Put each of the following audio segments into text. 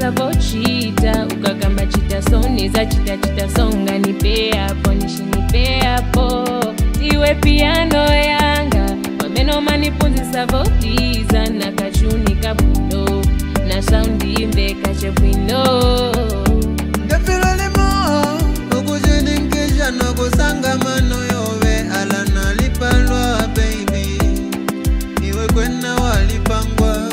unavochita ukagamba chita soniza chita songa nipe hapo nishinipe hapo iwe piano yanga wameno manipunzisa votiza na kachuni kabuno na soundi imbe kachepwino ndefilole mo ukuzininkisha nokusanga mano yowe ala nalipalwa baby iwe kwena walipangwa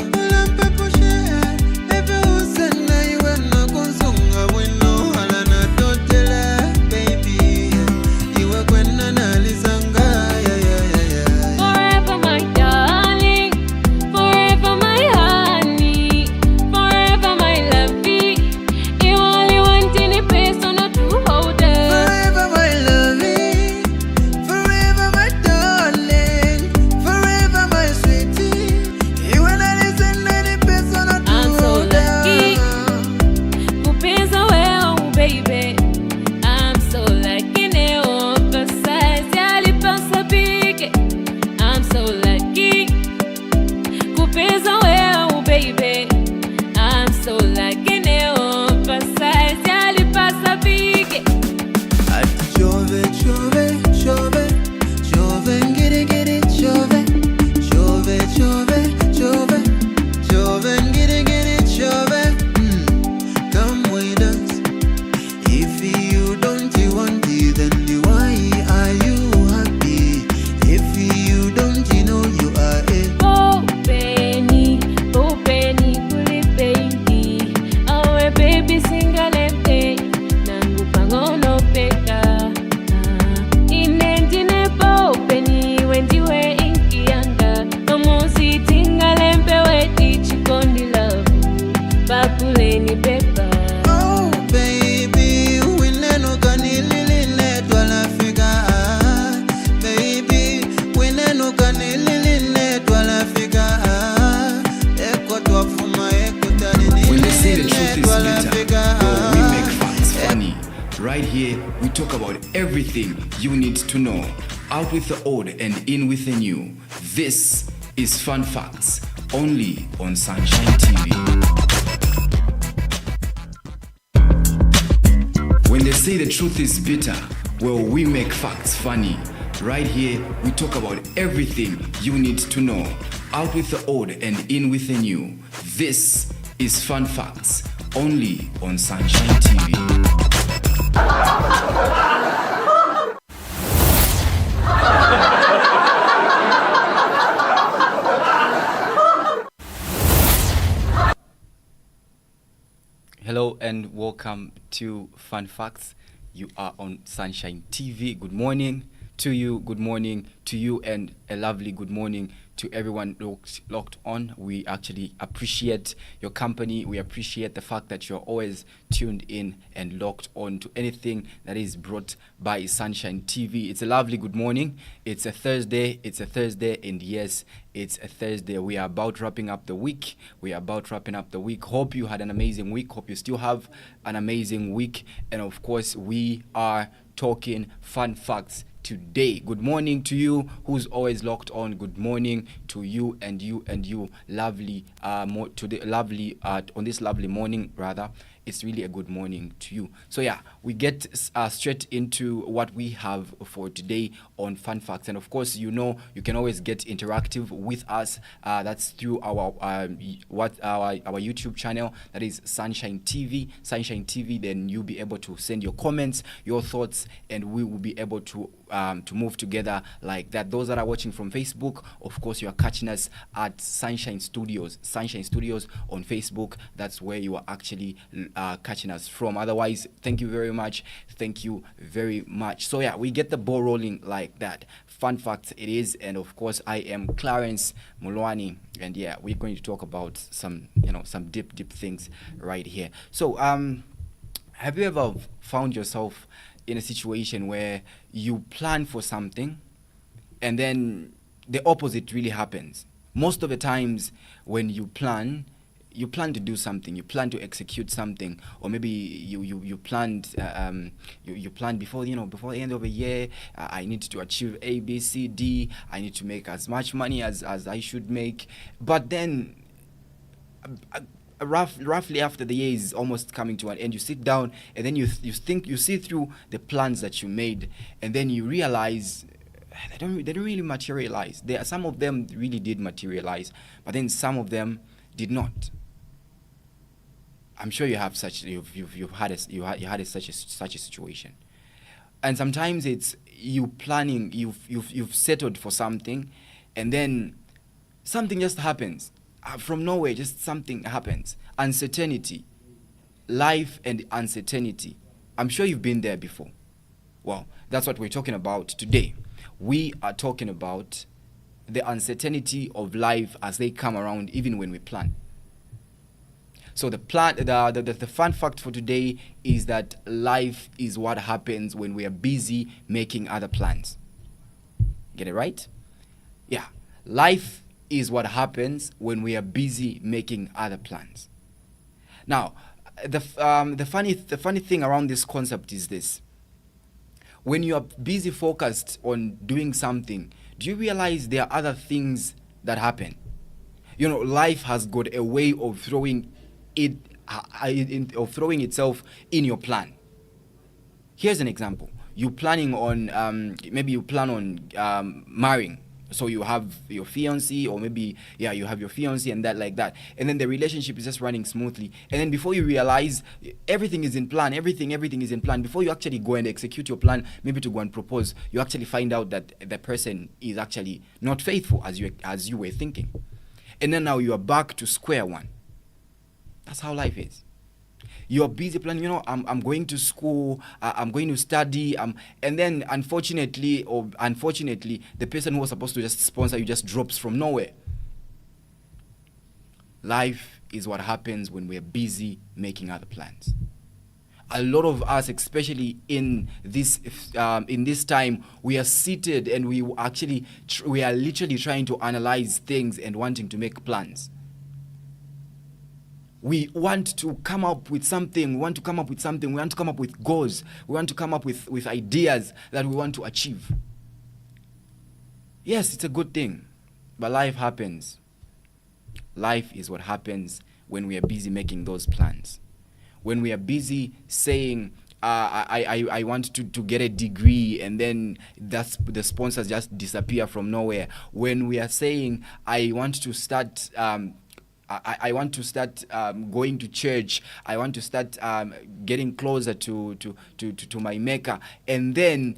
Right here, we talk about everything you need to know. Out with the old and in with the new. This is Fun Facts, only on Sunshine TV. When they say the truth is bitter, well, we make facts funny. Right here, we talk about everything you need to know. Out with the old and in with the new. This is Fun Facts, only on Sunshine TV. Hello and welcome to Fun Facts. You are on Sunshine TV. Good morning to you, good morning to you, and a lovely good morning to everyone locked on. We actually appreciate your company. We appreciate the fact that you're always tuned in and locked on to anything that is brought by Sunshine TV. It's a lovely good morning. It's a Thursday, and yes, it's a Thursday. We are about wrapping up the week. Hope you had an amazing week. Hope you still have an amazing week. And of course, we are talking fun facts today. Good morning to you who's always locked on. Good morning to you and you lovely on this lovely morning rather. It's really a good morning to you. So yeah, we get straight into what we have for today on Fun Facts. And of course, you know, you can always get interactive with us. That's through our YouTube channel. That is Sunshine TV. Then you'll be able to send your comments, your thoughts, and we will be able to move together like that. Those that are watching from Facebook, of course, you are catching us at Sunshine Studios on Facebook. That's where you are actually catching us from. Otherwise, thank you very much. So yeah, we get the ball rolling like that. Fun facts it is, and of course, I am Clarence Mulwani, and yeah, we're going to talk about some deep things right here. So have you ever found yourself in a situation where you plan for something and then the opposite really happens? Most of the times when you plan to do something, you plan to execute something, or maybe you planned before the end of the year, I need to achieve A, B, C, D, I need to make as much money as I should make. But then roughly after the year is almost coming to an end, you sit down and then you see through the plans that you made, and then you realize they don't really materialize. Some of them really did materialize, but then some of them did not. I'm sure you have such such a situation, and sometimes it's you planning, you've settled for something, and then something just happens from nowhere. Just something happens. Uncertainty, life and uncertainty. I'm sure you've been there before. Well, that's what we're talking about today. We are talking about the uncertainty of life as they come around, even when we plan. So the fun fact for today is that life is what happens when we are busy making other plans. Get it right? Yeah. Life is what happens when we are busy making other plans. Now, the funny thing around this concept is this. When you are busy focused on doing something, do you realize there are other things that happen? You know, life has got a way of throwing itself in your plan. Here's an example. You're planning on maybe you plan on marrying. So you have your fiancé, or maybe you have your fiancé and that like that, and then the relationship is just running smoothly, and then before you realize, everything is in plan, everything is in plan. Before you actually go and execute your plan, maybe to go and propose, you actually find out that the person is actually not faithful as you were thinking, and then now you are back to square one. That's how life is. You're busy planning, you know, I'm going to school, I'm going to study, and then unfortunately, the person who was supposed to just sponsor you just drops from nowhere. Life is what happens when we're busy making other plans. A lot of us, especially in this time, we are seated and we are literally trying to analyze things and wanting to make plans. We want to come up with something. We want to come up with goals. We want to come up with ideas that we want to achieve. Yes, it's a good thing, but life happens. Life is what happens when we are busy making those plans. When we are busy saying, I want to get a degree, and then the sponsors just disappear from nowhere. When we are saying, I want to start going to church. I want to start getting closer to my maker, and then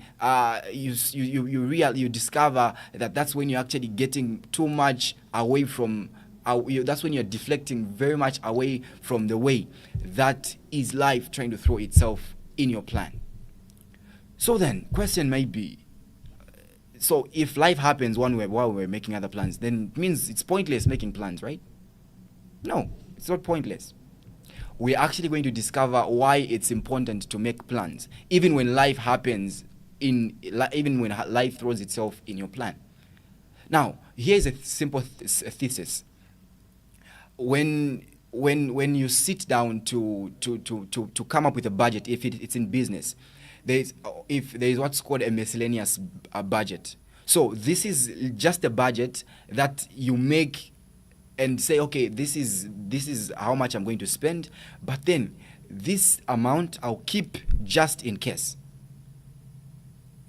you discover that that's when you're actually getting too much away from. That's when you're deflecting very much away from the way. That is life trying to throw itself in your plan. So then, question may be, so if life happens one way while we're making other plans, then it means it's pointless making plans, right? No, it's not pointless. We're actually going to discover why it's important to make plans, even when life happens, even when life throws itself in your plan. Now, here's a simple thesis. When you sit down to come up with a budget, if it's in business, there is what's called a miscellaneous budget. So this is just a budget that you make and say, okay, this is how much I'm going to spend, but then this amount I'll keep just in case.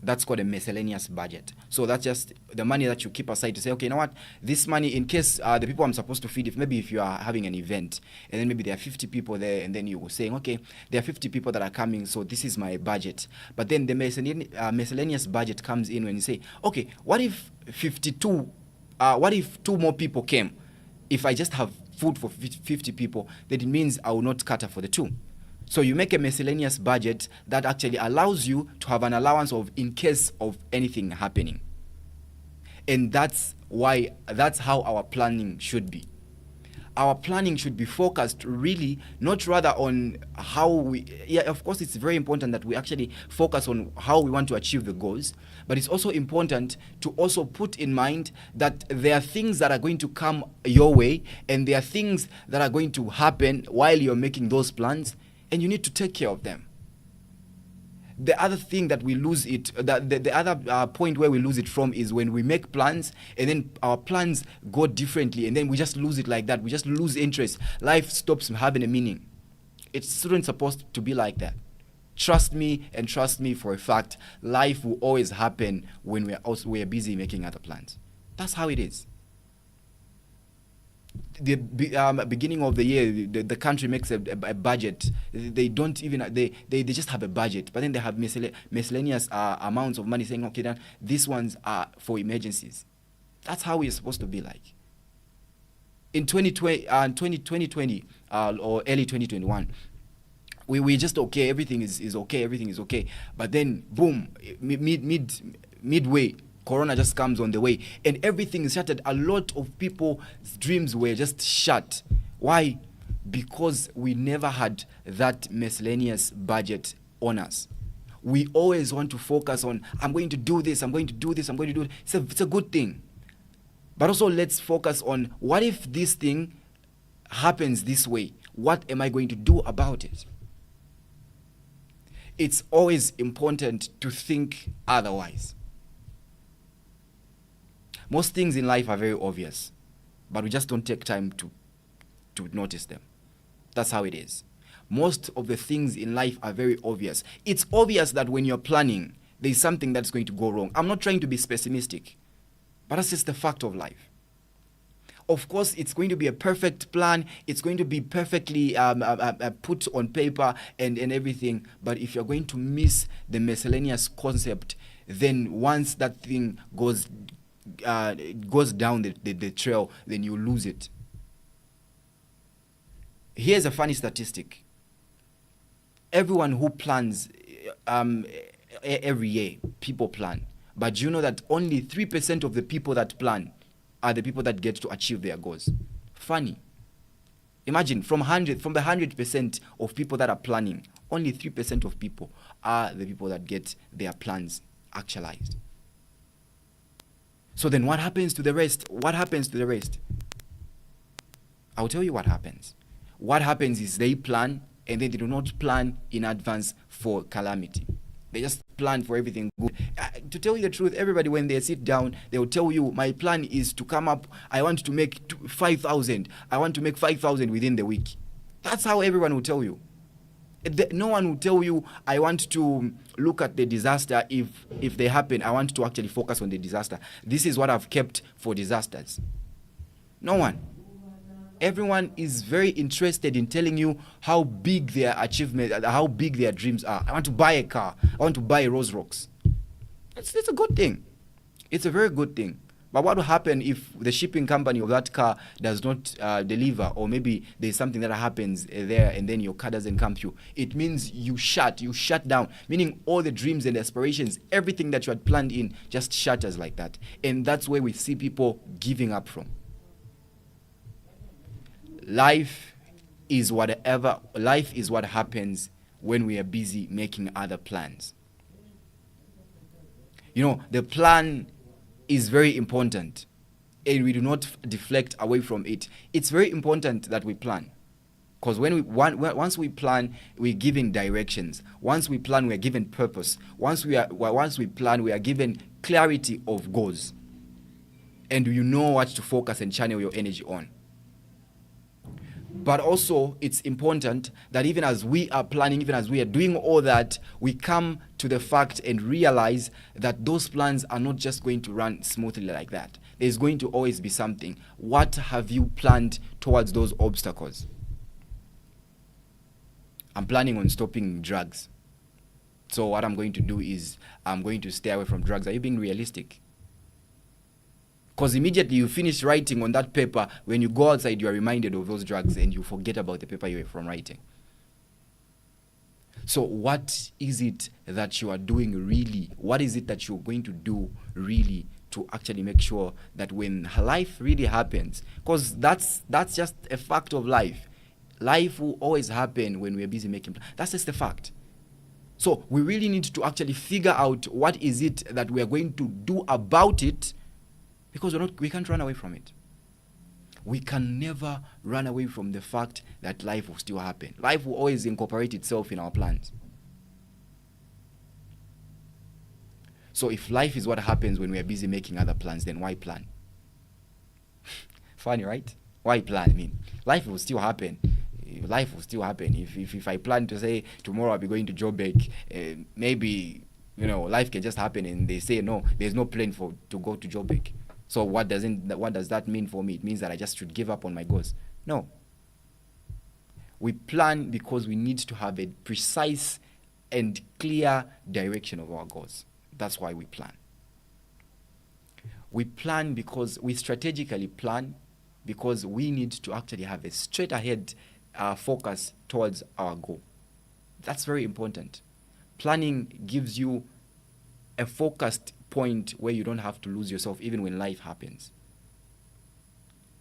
That's called a miscellaneous budget. So that's just the money that you keep aside to say, okay, you know what, this money in case the people I'm supposed to feed, if you are having an event, and then maybe there are 50 people there, and then you were saying, okay, there are 50 people that are coming, so this is my budget. But then the miscellaneous budget comes in when you say, okay, what if 2 more people came? If I just have food for 50 people, then it means I will not cater for the 2. So you make a miscellaneous budget that actually allows you to have an allowance of in case of anything happening. And that's how our planning should be. Our planning should be focused really, not rather on how of course it's very important that we actually focus on how we want to achieve the goals, but it's also important to also put in mind that there are things that are going to come your way, and there are things that are going to happen while you're making those plans, and you need to take care of them. the other thing that we lose it, the other point where we lose it from is when we make plans and then our plans go differently and then we just lose it like that. We just lose interest. Life stops having a meaning. It shouldn't supposed to be like that. Trust me and trust me for a fact, life will always happen when we're busy making other plans. That's how it is. The beginning of the year, the country makes a budget. They don't even they just have a budget, but then they have miscellaneous amounts of money saying, okay, then these ones are for emergencies. That's how we're supposed to be like. In 2020 or early 2021, we just okay, everything is okay, but then boom, midway, Corona just comes on the way and everything is shattered. A lot of people's dreams were just shut. Why? Because we never had that miscellaneous budget on us. We always want to focus on, I'm going to do this, I'm going to do this, I'm going to do it. It's a good thing. But also let's focus on, what if this thing happens this way? What am I going to do about it? It's always important to think otherwise. Most things in life are very obvious, but we just don't take time to notice them. That's how it is. Most of the things in life are very obvious. It's obvious that when you're planning, there's something that's going to go wrong. I'm not trying to be pessimistic, but that's just the fact of life. Of course, it's going to be a perfect plan. It's going to be perfectly put on paper and everything. But if you're going to miss the miscellaneous concept, then once that thing goes down the trail, then you lose it. Here's a funny statistic. Everyone who plans every year, people plan. But do you know that only 3% of the people that plan are the people that get to achieve their goals? Funny. Imagine, from the 100% of people that are planning, only 3% of people are the people that get their plans actualized. So then what happens to the rest? What happens to the rest? I'll tell you what happens. What happens is they plan and then they do not plan in advance for calamity. They just plan for everything good. To tell you the truth, everybody, when they sit down, they will tell you, my plan is to come up, I want to make 5,000. I want to make 5,000 within the week. That's how everyone will tell you. No one will tell you, I want to look at the disaster. If they happen, I want to actually focus on the disaster. This is what I've kept for disasters. No one. Everyone is very interested in telling you how big their achievement, how big their dreams are. I want to buy a car. I want to buy a Rolls Royce. It's a good thing. It's a very good thing. But what will happen if the shipping company of that car does not deliver, or maybe there's something that happens there and then your car doesn't come through? It means you shut down, meaning all the dreams and aspirations, everything that you had planned in just shatters like that. And that's where we see people giving up from. Life is what happens when we are busy making other plans. You know, the plan is very important and we do not deflect away from it. It's very important that we plan, because once we plan, we're given directions. Once we plan, we are given purpose. Once we plan, we are given clarity of goals, and you know what to focus and channel your energy on. But also, it's important that even as we are planning, even as we are doing all that, we come to the fact and realize that those plans are not just going to run smoothly like that. There's going to always be something. What have you planned towards those obstacles? I'm planning on stopping drugs. So what I'm going to do is I'm going to stay away from drugs. Are you being realistic? Because immediately you finish writing on that paper, when you go outside, you are reminded of those drugs and you forget about the paper you were from writing. So what is it that you are doing really? What is it that you're going to do really to actually make sure that when life really happens, because that's just a fact of life. Life will always happen when we're busy making plans. That's just a fact. So we really need to actually figure out what is it that we are going to do about it, because we can't run away from it. We can never run away from the fact that life will still happen. Life will always incorporate itself in our plans. So if life is what happens when we are busy making other plans, then why plan? Funny, right? Why plan? I mean, life will still happen. Life will still happen. If I plan to say tomorrow I'll be going to Joburg, maybe, life can just happen and they say no, there's no plan to go to Joburg. So what does that mean for me? It means that I just should give up on my goals. No. We plan because we need to have a precise and clear direction of our goals. That's why we plan. We plan because we strategically plan because we need to actually have a straight ahead focus towards our goal. That's very important. Planning gives you a focused point where you don't have to lose yourself even when life happens.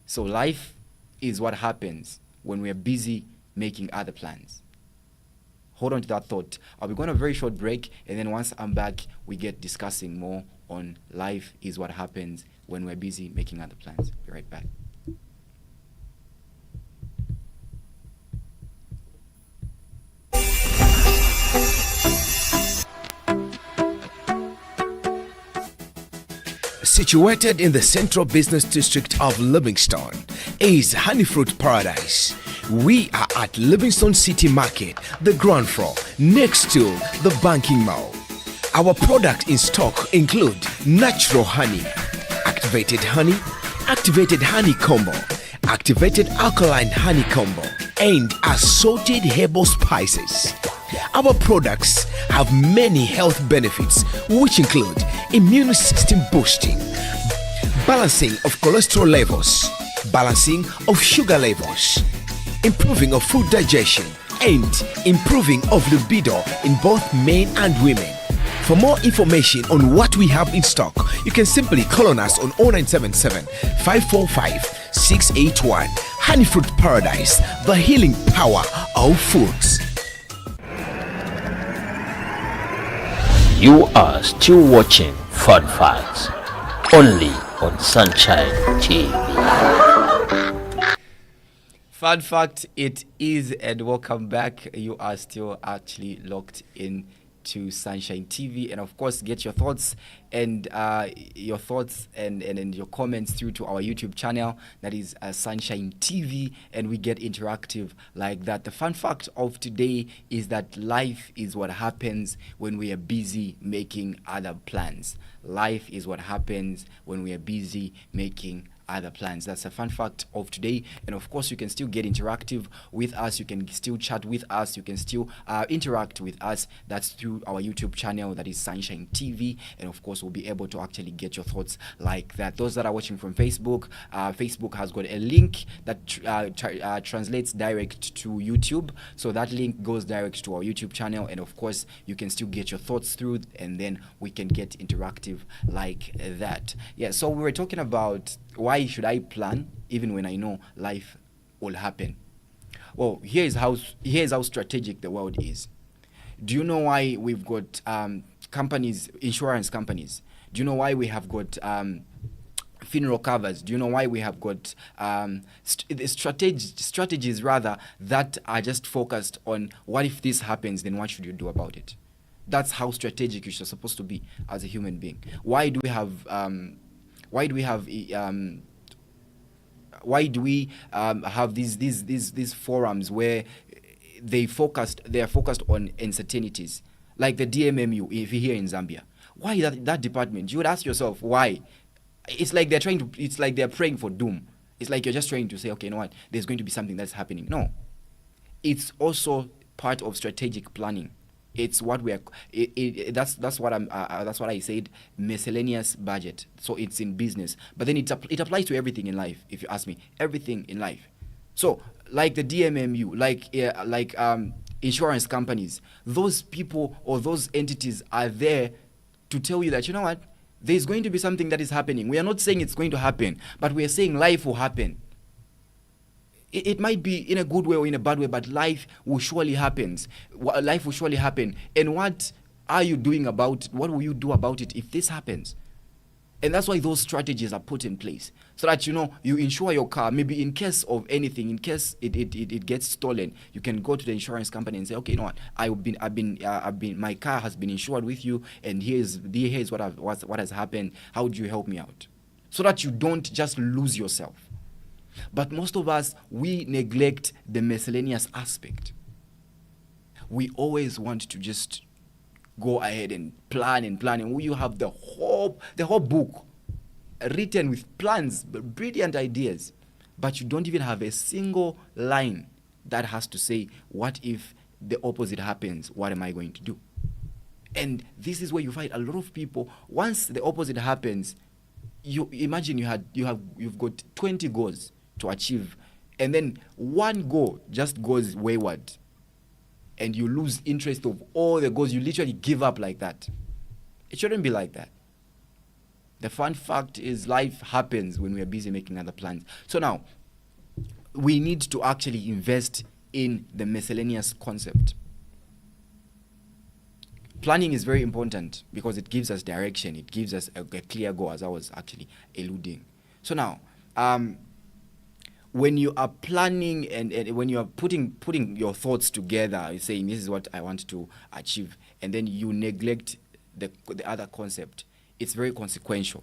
So life is what happens when we're busy making other plans. Hold on to that thought. I'll be going on a very short break, and then once I'm back, we get discussing more on life is what happens when we're busy making other plans. Be right back. Situated in the central business district of Livingstone is Honeyfruit Paradise. We are at Livingstone City Market, the ground floor, next to the banking mall. Our products in stock include natural honey, activated honey combo, activated alkaline honey combo, and assorted herbal spices. Our products have many health benefits, which include immune system boosting, balancing of cholesterol levels, balancing of sugar levels, improving of food digestion, and improving of libido in both men and women. For more information on what we have in stock, you can simply call on us on 0977 545 681. Honeyfruit Paradise, the healing power of foods. You are still watching Fun Facts, only on Sunshine TV. Fun fact, it is, and welcome back. You are still actually locked in to Sunshine TV, and of course get your thoughts and your comments through to our YouTube channel, that is Sunshine TV, and we get interactive like that. The fun fact of today is that life is what happens when we are busy making other plans. Life is what happens when we are busy making other plans. That's a fun fact of today. And of course, you can still get interactive with us. You can still chat with us. You can still interact with us. That's through our YouTube channel, that is Sunshine TV. And of course, we'll be able to actually get your thoughts like that. Those that are watching from Facebook, Facebook has got a link that translates direct to YouTube. So that link goes direct to our YouTube channel. And of course, you can still get your thoughts through, and then we can get interactive like that. Yeah, so we were talking about why should I plan even when I know life will happen? Well, here's how strategic the world is. Do you know why we've got companies, insurance companies? Do you know why we have got funeral covers? Do you know why we have got strategies rather that are just focused on what if this happens, then what should you do about it? That's how strategic you're supposed to be as a human being. Why do we have these forums where they are focused on uncertainties, like the DMMU if you're here in Zambia? Why that department? You would ask yourself why. It's like they're praying for doom. It's like you're just trying to say, okay, you know what, there's going to be something that's happening. No, it's also part of strategic planning. It's what we are. That's what I said. Miscellaneous budget. So it's in business, but then it applies to everything in life. If you ask me, everything in life. So like the DMMU, like insurance companies, those people or those entities are there to tell you that, you know what, there's going to be something that is happening. We are not saying it's going to happen, but we are saying life will happen. It might be in a good way or in a bad way, but life will surely happen. Life will surely happen. And what are you doing about it? What will you do about it if this happens? And that's why those strategies are put in place, so that you insure your car. Maybe in case of anything, in case it gets stolen, you can go to the insurance company and say, okay, you know what, my car has been insured with you, and here's what has happened. How do you help me out? So that you don't just lose yourself. But most of us, we neglect the miscellaneous aspect. We always want to just go ahead and plan, and you have the whole book written with plans, brilliant ideas, but you don't even have a single line that has to say, what if the opposite happens? What am I going to do? And this is where you find a lot of people, once the opposite happens, you imagine you've got 20 goals to achieve, and then one goal just goes wayward, and you lose interest of all the goals. You literally give up like that. It shouldn't be like that. The fun fact is, life happens when we are busy making other plans. So now, we need to actually invest in the miscellaneous concept. Planning is very important because it gives us direction. It gives us a clear goal, as I was actually alluding. So now, when you are planning and when you are putting your thoughts together, you're saying, this is what I want to achieve, and then you neglect the other concept, it's very consequential.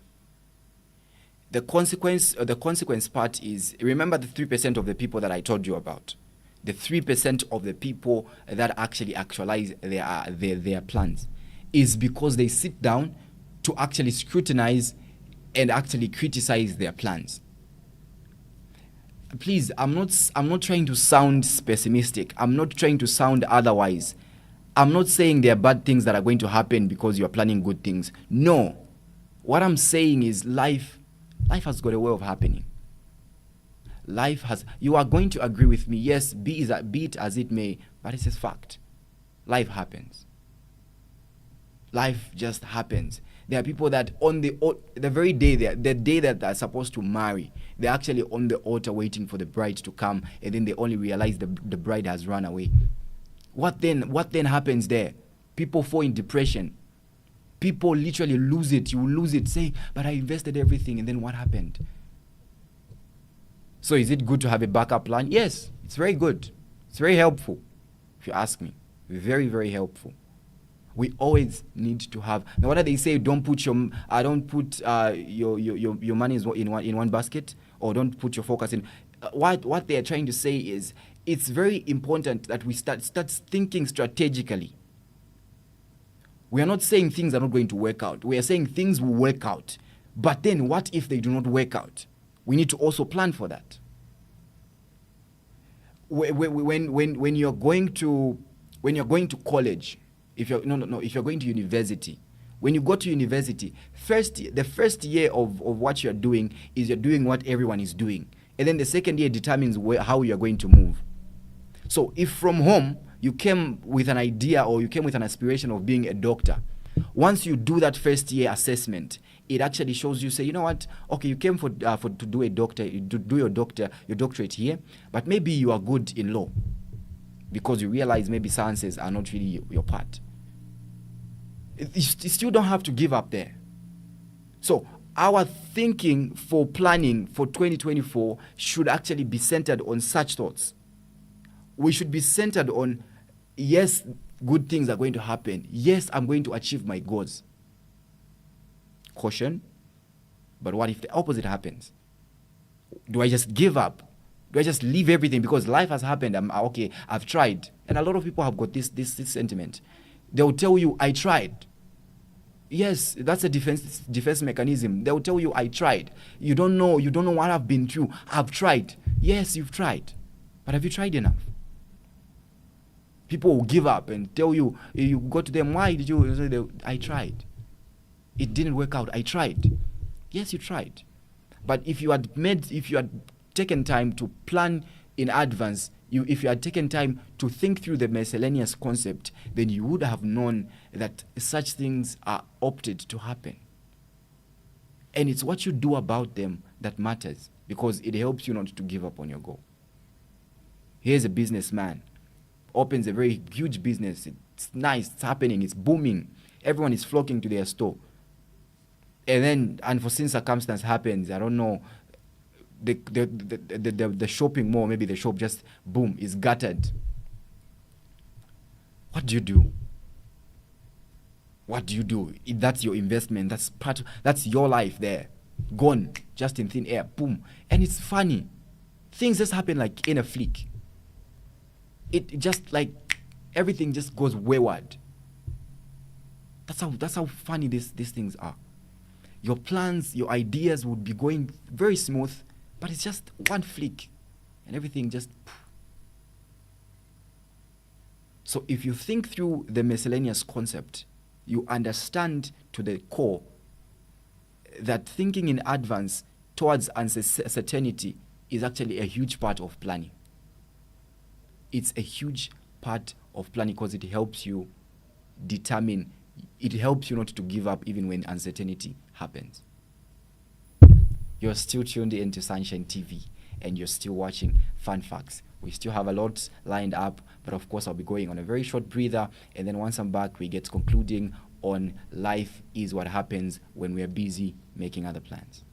The consequence part is, remember the 3% of the people that I told you about. The 3% of the people that actually actualize their plans is because they sit down to actually scrutinize and actually criticize their plans. Please, I'm not trying to sound pessimistic. I'm not trying to sound otherwise. I'm not saying there are bad things that are going to happen because you are planning good things. No. What I'm saying is life has got a way of happening. You are going to agree with me. Yes, be it as it may, but it's a fact. Life happens. Life just happens. There are people that on the very day, the day that they're supposed to marry, they're actually on the altar waiting for the bride to come, and then they only realize the bride has run away. What then happens there? People fall in depression. People literally lose it. You lose it. Say, but I invested everything, and then what happened? So is it good to have a backup plan? Yes, it's very good. It's very helpful, if you ask me. Very, very helpful. We always need to have. Now, what do they say? Don't put your money in one basket, or don't put your focus in. What they are trying to say is, it's very important that we start thinking strategically. We are not saying things are not going to work out. We are saying things will work out. But then, what if they do not work out? We need to also plan for that. When you're going to college, if you're going to university, when you go to university, the first year of what you're doing is you're doing what everyone is doing, and then the second year determines how you're going to move. So if from home you came with an idea or you came with an aspiration of being a doctor, once you do that first year assessment, it actually shows you, say, you know what, okay, you came to do your doctorate here, but maybe you are good in law, because you realize maybe sciences are not really your part. You still don't have to give up there. So our thinking for planning for 2024 should actually be centered on such thoughts. We should be centered on, yes, good things are going to happen. Yes, I'm going to achieve my goals. Caution, but what if the opposite happens? Do I just give up? Do I just leave everything because life has happened? I've tried. And a lot of people have got this sentiment. They'll tell you, I tried. Yes, that's a defense mechanism. They'll tell you, I tried. You don't know what I've been through. I've tried. Yes, you've tried. But have you tried enough? People will give up and tell you, you go to them, why did you say, I tried. It didn't work out. I tried. Yes, you tried. But if you had taken time to plan in advance, if you had taken time to think through the miscellaneous concept, then you would have known that such things are opted to happen. And it's what you do about them that matters, because it helps you not to give up on your goal. Here's a businessman, opens a very huge business. It's nice, it's happening, it's booming. Everyone is flocking to their store. and then unforeseen circumstance happens. I don't know, the shopping mall, maybe the shop just boom is gutted. What do you do? What do you do? That's your investment. That's your life there, gone just in thin air. Boom. And it's funny, things just happen like in a flick. It just like everything just goes wayward. That's how funny these things are. Your plans, your ideas would be going very smooth, but it's just one flick, and everything just. So if you think through the miscellaneous concept, you understand to the core that thinking in advance towards uncertainty is actually a huge part of planning. It's a huge part of planning because it helps you determine, it helps you not to give up even when uncertainty happens. You're still tuned into Sunshine TV and you're still watching Fun Facts. We still have a lot lined up, but of course I'll be going on a very short breather, and then once I'm back we get concluding on life is what happens when we're busy making other plans.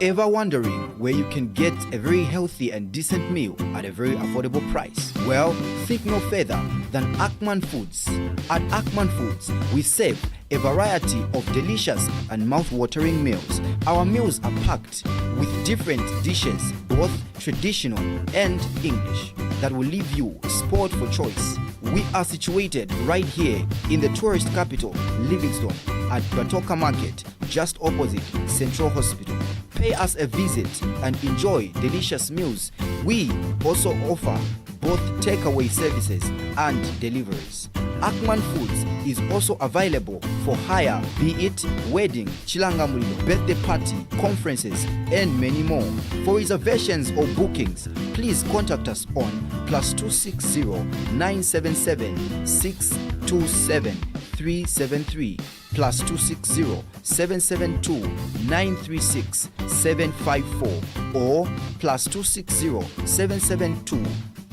Ever wondering where you can get a very healthy and decent meal at a very affordable price? Well, think no further than Ackman Foods. At Ackman Foods, we serve a variety of delicious and mouth-watering meals. Our meals are packed with different dishes, both traditional and English, that will leave you spoiled for choice. We are situated right here in the tourist capital, Livingstone, at Batoka Market, just opposite Central Hospital. Pay us a visit and enjoy delicious meals. We also offer both takeaway services and deliveries. Ackman Foods is also available for hire, be it wedding, chilangamulilo, birthday party, conferences, and many more. For reservations or bookings, please contact us on +260 977 627 373 +260 772 936 754 or +260 772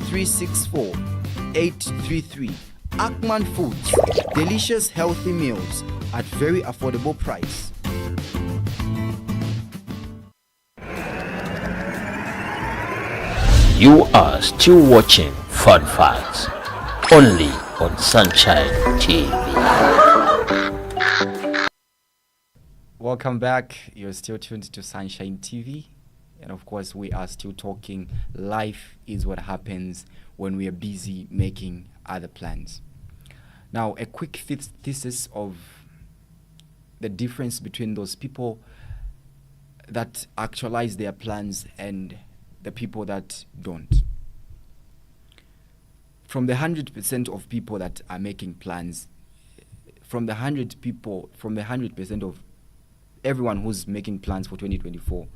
364 833. Ackman Foods, delicious healthy meals at very affordable price. You are still watching Fun Facts only on Sunshine TV. Welcome back. You're still tuned to Sunshine TV. And of course, we are still talking life is what happens when we are busy making other plans. Now, a quick thesis of the difference between those people that actualize their plans and the people that don't. From the 100% of people that are making plans, from the 100% of everyone who's making plans for 2024,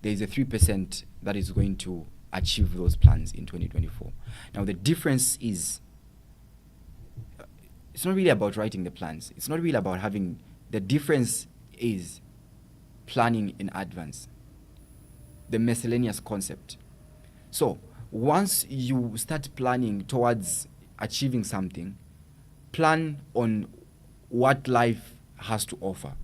there is a 3% that is going to achieve those plans in 2024. Now, the difference is, it's not really about writing the plans. It's not really about having, the difference is planning in advance, the miscellaneous concept. So once you start planning towards achieving something, plan on what life has to offer.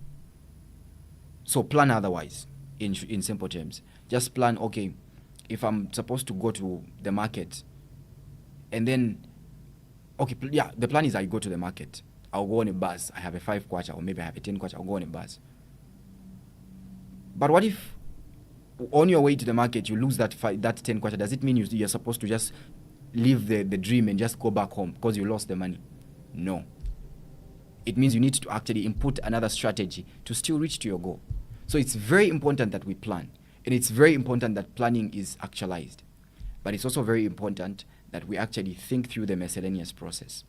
So plan otherwise, in simple terms. Just plan, okay, if I'm supposed to go to the market, and then, okay, the plan is I go to the market. I'll go on a bus. I have a 5 kwacha, or maybe I have a 10 kwacha. I'll go on a bus. But what if on your way to the market you lose that 10 kwacha? Does it mean you're supposed to just leave the dream and just go back home because you lost the money? No. It means you need to actually input another strategy to still reach to your goal. So it's very important that we plan. And it's very important that planning is actualized. But it's also very important that we actually think through the miscellaneous process.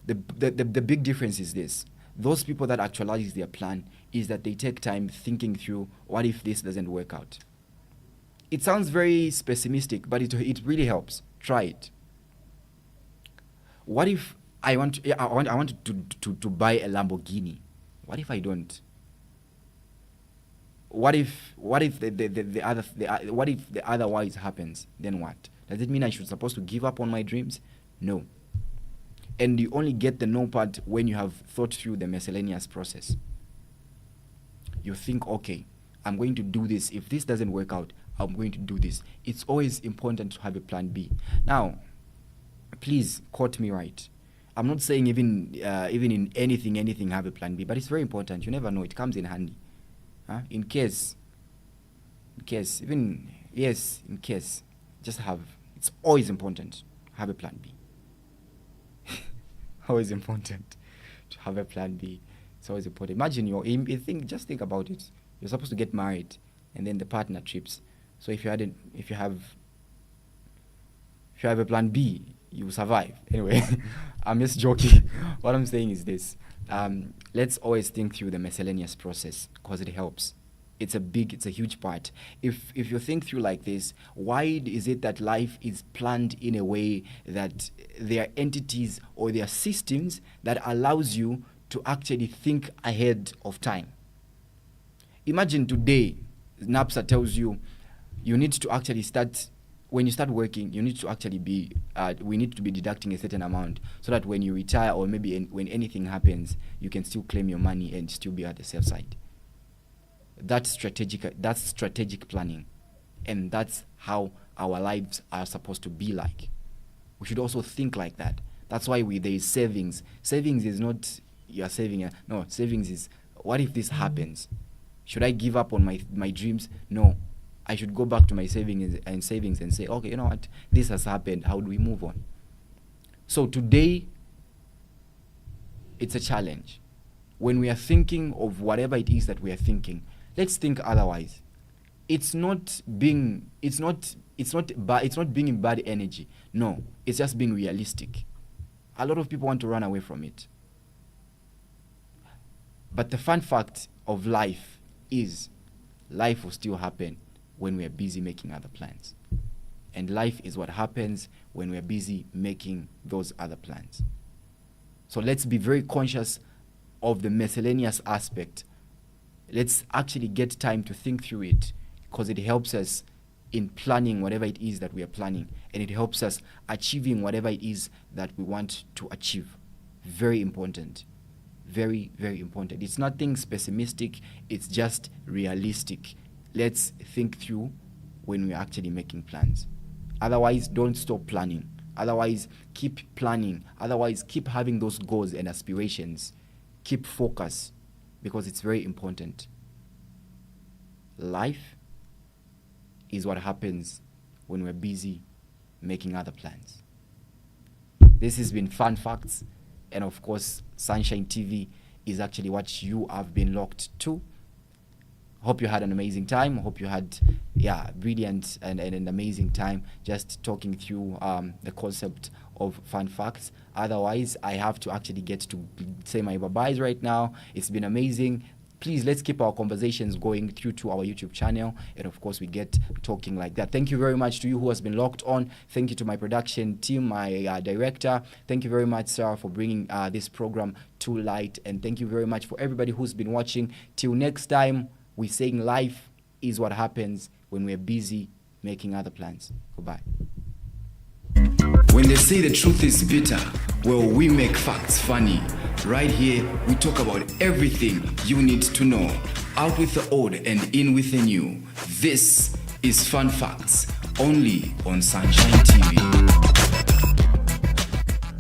The big difference is this. Those people that actualize their plan is that they take time thinking through, what if this doesn't work out? It sounds very pessimistic, but it really helps. Try it. What if I want to buy a Lamborghini? What if I don't? What if the otherwise happens? Then what? Does it mean I should supposed to give up on my dreams? No. And you only get the no part when you have thought through the miscellaneous process. You think, okay, I'm going to do this. If this doesn't work out, I'm going to do this. It's always important to have a plan B. Now, please quote me right. I'm not saying even in anything have a plan B, but it's very important. You never know. It comes in handy. In case, just have, it's always important to have a plan B. Always important to have a plan B. It's always important. Imagine just think about it. You're supposed to get married, and then the partner trips. So if you have a plan B, you survive. Anyway, I'm just joking. What I'm saying is this: let's always think through the miscellaneous process because it helps. It's a huge part. If you think through like this, why is it that life is planned in a way that there are entities or there are systems that allows you to actually think ahead of time? Imagine today, NAPSA tells you need to actually start, when you start working, you need to actually we need to be deducting a certain amount so that when you retire or maybe when anything happens, you can still claim your money and still be at the safe side. That's strategic planning, and that's how our lives are supposed to be like. We should also think like that. That's why there is savings. Savings is not you're saving. No, savings is, what if this happens? Should I give up on my dreams? No. I should go back to my savings and say, okay, you know what? This has happened. How do we move on? So today, it's a challenge. When we are thinking of whatever it is that we are thinking, let's think otherwise. It's not being in bad energy. No, it's just being realistic. A lot of people want to run away from it. But the fun fact of life is life will still happen when we are busy making other plans. And life is what happens when we are busy making those other plans. So let's be very conscious of the miscellaneous aspect. Let's actually get time to think through it, because it helps us in planning whatever it is that we are planning, and it helps us achieving whatever it is that we want to achieve. Very important. Very, very important. It's nothing pessimistic, it's just realistic. Let's think through when we're actually making plans. Otherwise, don't stop planning. Otherwise, keep planning. Otherwise, keep having those goals and aspirations. Keep focus, because it's very important. Life is what happens when we're busy making other plans. This has been Fun Facts, and of course, Sunshine TV is actually what you have been locked to. Hope you had an amazing time. Hope you had, brilliant and an amazing time just talking through the concept of Fun Facts. Otherwise, I have to actually get to say my bye-byes right now. It's been amazing. Please, let's keep our conversations going through to our YouTube channel. And of course, we get talking like that. Thank you very much to you who has been locked on. Thank you to my production team, my director. Thank you very much, Sarah, for bringing this program to light. And thank you very much for everybody who's been watching. Till next time, we're saying life is what happens when we're busy making other plans. Goodbye. When they say the truth is bitter, well, we make facts funny. Right here, we talk about everything you need to know. Out with the old and in with the new. This is Fun Facts, only on Sunshine TV.